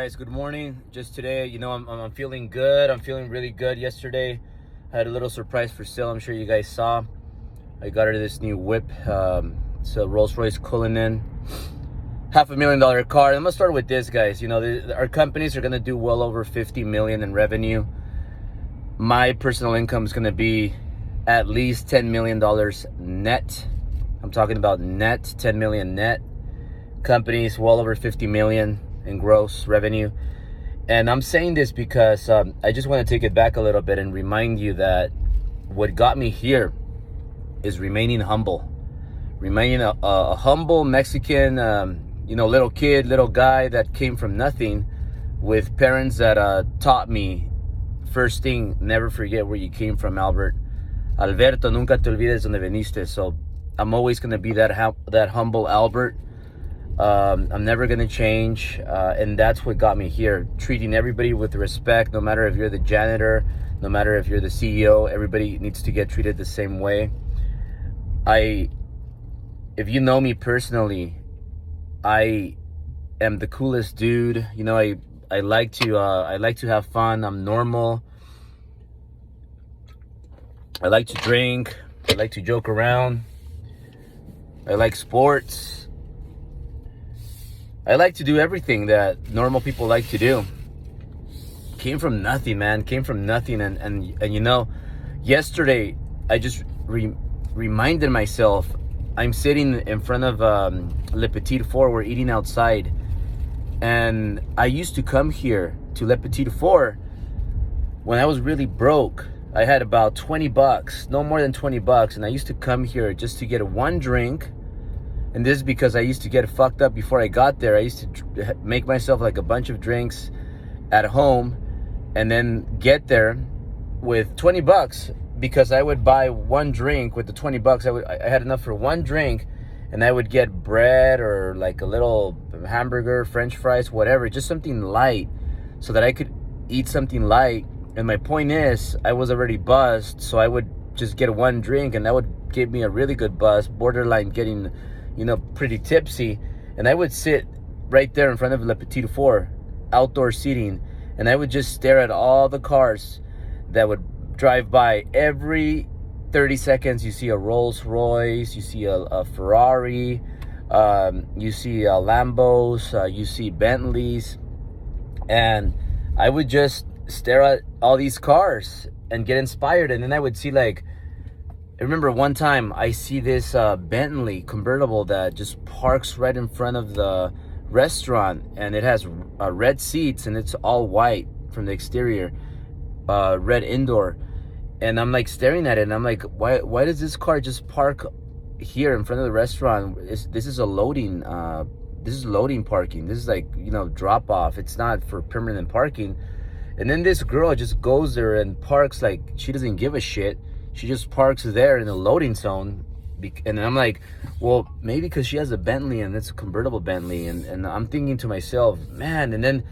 guys, good morning. Just today, I'm feeling good. I'm feeling really good. Yesterday, I had a little surprise for sale. I'm sure you guys saw. I got her this new whip. It's a Rolls-Royce Cullinan, $500,000 car. I'm gonna start with this, guys. Our companies are gonna do well over 50 million in revenue. My personal income is gonna be at least $10 million net. I'm talking about net, 10 million net. Companies well over 50 million in gross revenue. And I'm saying this because I just want to take it back a little bit and remind you that what got me here is remaining humble. Remaining a humble Mexican, little kid, little guy that came from nothing with parents that taught me, first thing, never forget where you came from, Albert. Alberto, nunca te olvides donde veniste. So I'm always going to be that humble Albert. I'm never gonna change, and that's what got me here. Treating everybody with respect, no matter if you're the janitor, no matter if you're the CEO. Everybody needs to get treated the same way. If you know me personally, I am the coolest dude. I like to have fun. I'm normal. I like to drink. I like to joke around. I like sports. I like to do everything that normal people like to do. Came from nothing, man. Came from nothing. And yesterday, I just reminded myself, I'm sitting in front of Le Petit Four. We're eating outside. And I used to come here to Le Petit Four when I was really broke. I had about $20, no more than $20. And I used to come here just to get one drink. And this is because I used to get fucked up before I got there. I used to make myself like a bunch of drinks at home and then get there with $20 because I would buy one drink with the $20. I had enough for one drink, and I would get bread or like a little hamburger, French fries, whatever, just something light so that I could eat something light. And my point is, I was already buzzed, so I would just get one drink and that would give me a really good buzz, borderline getting pretty tipsy. And I would sit right there in front of Le Petit Four, outdoor seating, and I would just stare at all the cars that would drive by. Every 30 seconds, you see a Rolls Royce, you see a Ferrari, you see Lambos, you see Bentleys. And I would just stare at all these cars and get inspired. And then I would see, I remember one time I see this Bentley convertible that just parks right in front of the restaurant, and it has red seats and it's all white from the exterior, red indoor. And I'm staring at it, and I'm like, why does this car just park here in front of the restaurant? This is loading parking. This is drop off. It's not for permanent parking. And then this girl just goes there and parks like she doesn't give a shit. She just parks there in the loading zone. And I'm like, well, maybe because she has a Bentley and it's a convertible Bentley. And I'm thinking to myself, man. And then,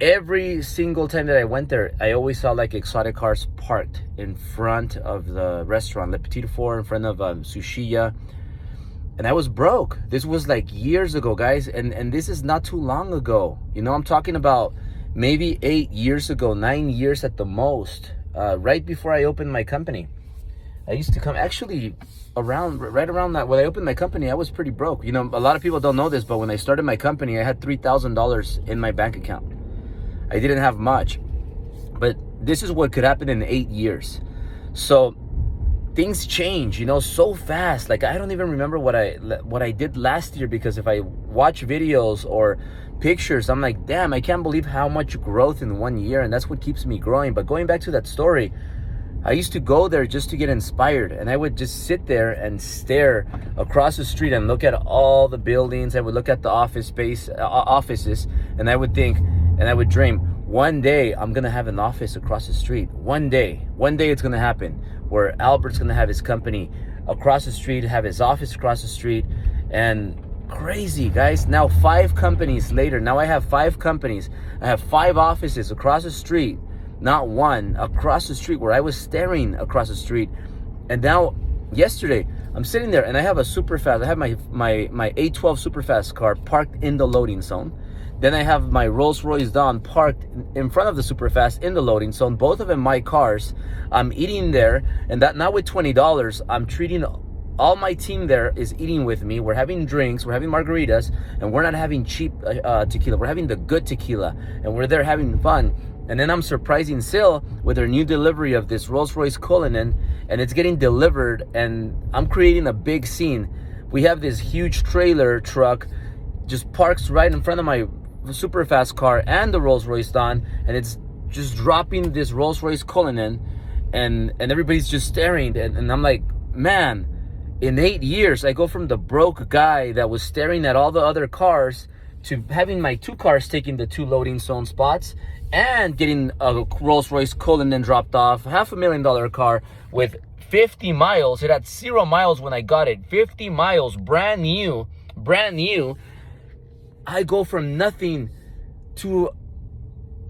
every single time that I went there, I always saw exotic cars parked in front of the restaurant, Le Petit Four, in front of Sushiya. And I was broke. This was years ago, guys. And this is not too long ago. I'm talking about maybe 8 years ago, 9 years at the most. Right before I opened my company, I used to come right around that. When I opened my company, I was pretty broke. A lot of people don't know this, but when I started my company, I had $3,000 in my bank account. I didn't have much, but this is what could happen in 8 years. So things change, so fast. I don't even remember what I did last year, because if I watch videos or pictures, I'm like, damn, I can't believe how much growth in 1 year. And that's what keeps me growing. But going back to that story, I used to go there just to get inspired, and I would just sit there and stare across the street and look at all the buildings. I would look at the offices, and I would think, and I would dream, one day I'm gonna have an office across the street. One day it's gonna happen where Albert's gonna have his company across the street, have his office across the street. And crazy, guys. Now 5 companies later, now I have 5 companies. I have 5 offices across the street, not one, across the street, where I was staring across the street. And now yesterday I'm sitting there and I have a super fast, I have my 812 super fast car parked in the loading zone. Then I have my Rolls Royce Dawn parked in front of the Superfast in the loading zone. Both of them my cars. I'm eating there, and that now with $20, I'm treating all my team there is eating with me. We're having drinks, we're having margaritas, and we're not having cheap tequila. We're having the good tequila, and we're there having fun. And then I'm surprising Sil with her new delivery of this Rolls Royce Cullinan, and it's getting delivered, and I'm creating a big scene. We have this huge trailer truck just parks right in front of my super fast car and the Rolls Royce Dawn, and it's just dropping this Rolls Royce Cullinan, and everybody's just staring, and I'm like, man, in 8 years I go from the broke guy that was staring at all the other cars to having my 2 cars taking the 2 loading zone spots and getting a Rolls Royce Cullinan dropped off, $500,000 car with 50 miles. It had 0 miles when I got it. 50 miles, brand new. I go from nothing to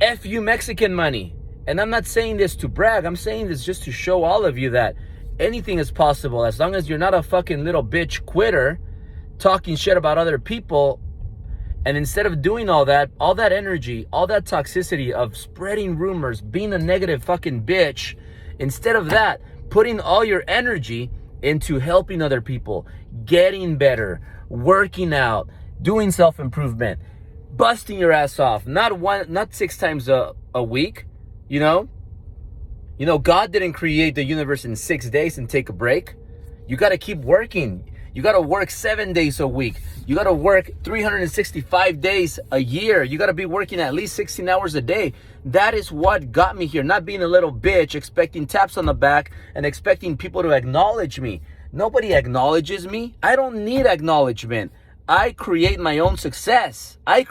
FU Mexican money. And I'm not saying this to brag. I'm saying this just to show all of you that anything is possible as long as you're not a fucking little bitch quitter talking shit about other people. And instead of doing all that energy, all that toxicity of spreading rumors, being a negative fucking bitch, instead of that, putting all your energy into helping other people, getting better, working out, doing self-improvement, busting your ass off, not 6 times a week, you know? You know, God didn't create the universe in 6 days and take a break. You got to keep working. You got to work 7 days a week. You got to work 365 days a year. You got to be working at least 16 hours a day. That is what got me here. Not being a little bitch, expecting taps on the back and expecting people to acknowledge me. Nobody acknowledges me. I don't need acknowledgement. I create my own success. I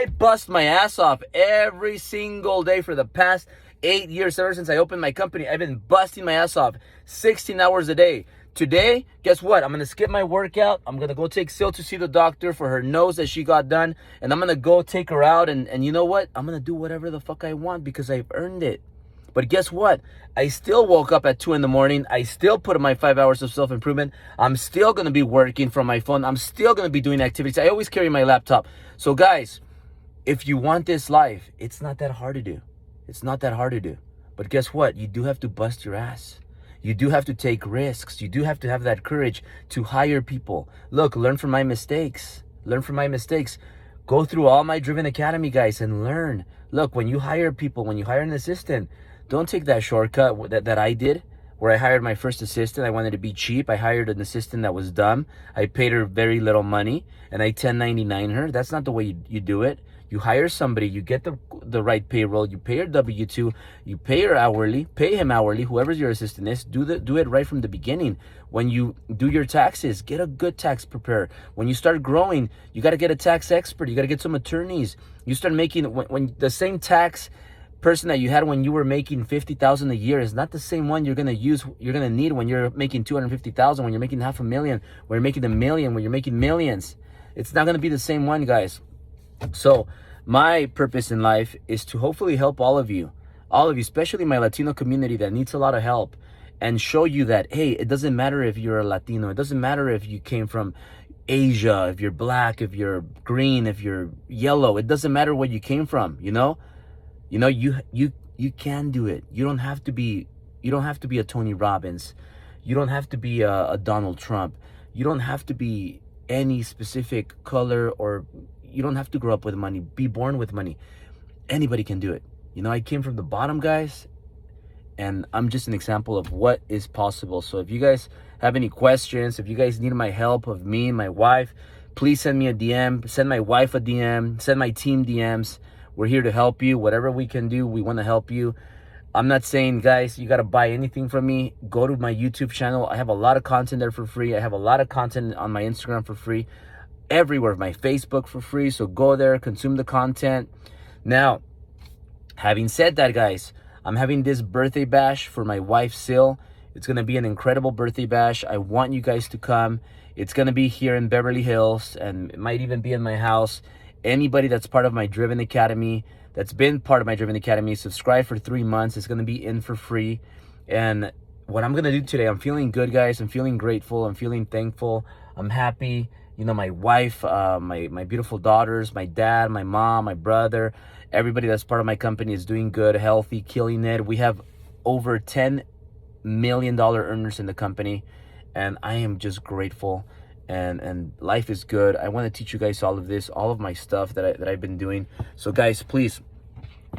bust my ass off every single day for the past 8 years. Ever since I opened my company, I've been busting my ass off 16 hours a day. Today, guess what? I'm going to skip my workout. I'm going to go take Sil to see the doctor for her nose that she got done. And I'm going to go take her out. And you know what? I'm going to do whatever the fuck I want because I've earned it. But guess what? I still woke up at 2 in the morning. I still put in my 5 hours of self-improvement. I'm still going to be working from my phone. I'm still going to be doing activities. I always carry my laptop. So guys, if you want this life, it's not that hard to do. But guess what? You do have to bust your ass. You do have to take risks. You do have to have that courage to hire people. Look, learn from my mistakes. Go through all my Driven Academy, guys, and learn. Look, when you hire people, when you hire an assistant, don't take that shortcut that I did, where I hired my first assistant. I wanted to be cheap. I hired an assistant that was dumb. I paid her very little money, and I 1099 her. That's not the way you do it. You hire somebody, you get the right payroll, you pay her W-2, you pay her hourly, pay him hourly, whoever your assistant is, do it right from the beginning. When you do your taxes, get a good tax preparer. When you start growing, you got to get a tax expert, you got to get some attorneys. You start making, when the same tax person that you had when you were making $50,000 a year is not the same one you're going to need when you're making $250,000, when you're making $500,000, when you're making $1 million, when you're making millions. It's not going to be the same one, guys. So my purpose in life is to hopefully help all of you, especially my Latino community that needs a lot of help, and show you that, hey, it doesn't matter if you're a Latino. It doesn't matter if you came from Asia, if you're black, if you're green, if you're yellow. It doesn't matter where you came from, you know, you can do it. You don't have to be a Tony Robbins. You don't have to be a Donald Trump. You don't have to be any specific color, or you don't have to grow up with money, be born with money. Anybody can do it. You know, I came from the bottom, guys, and I'm just an example of what is possible. So if you guys have any questions, if you guys need my help of me and my wife, please send me a DM, send my wife a DM, send my team DMs. We're here to help you. Whatever we can do, we want to help you. I'm not saying, guys, you got to buy anything from me. Go to my YouTube channel. I have a lot of content there for free. I have a lot of content on my Instagram for free. Everywhere, my Facebook for free. So go there, consume the content. Now, having said that, guys, I'm having this birthday bash for my wife, Sil. It's going to be an incredible birthday bash. I want you guys to come. It's going to be here in Beverly Hills, and it might even be in my house. Anybody that's part of my Driven Academy, that's been part of my Driven Academy, subscribe for 3 months. It's going to be in for free. And what I'm going to do today, I'm feeling good, guys. I'm feeling grateful. I'm feeling thankful. I'm happy. my wife, my beautiful daughters, my dad, my mom, my brother, everybody that's part of my company is doing good, healthy, killing it. We have over $10 million earners in the company, and I am just grateful. And life is good. I want to teach you guys all of this, all of my stuff that I've been doing. So guys, please,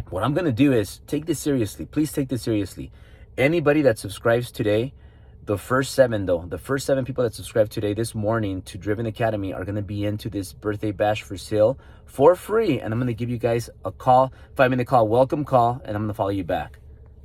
what I'm gonna do is take this seriously. Please take this seriously. Anybody that subscribes today, the first 7 people that subscribe today, this morning, to Driven Academy are gonna be into this birthday bash for sale for free. And I'm gonna give you guys a call, 5-minute call, welcome call, and I'm gonna follow you back.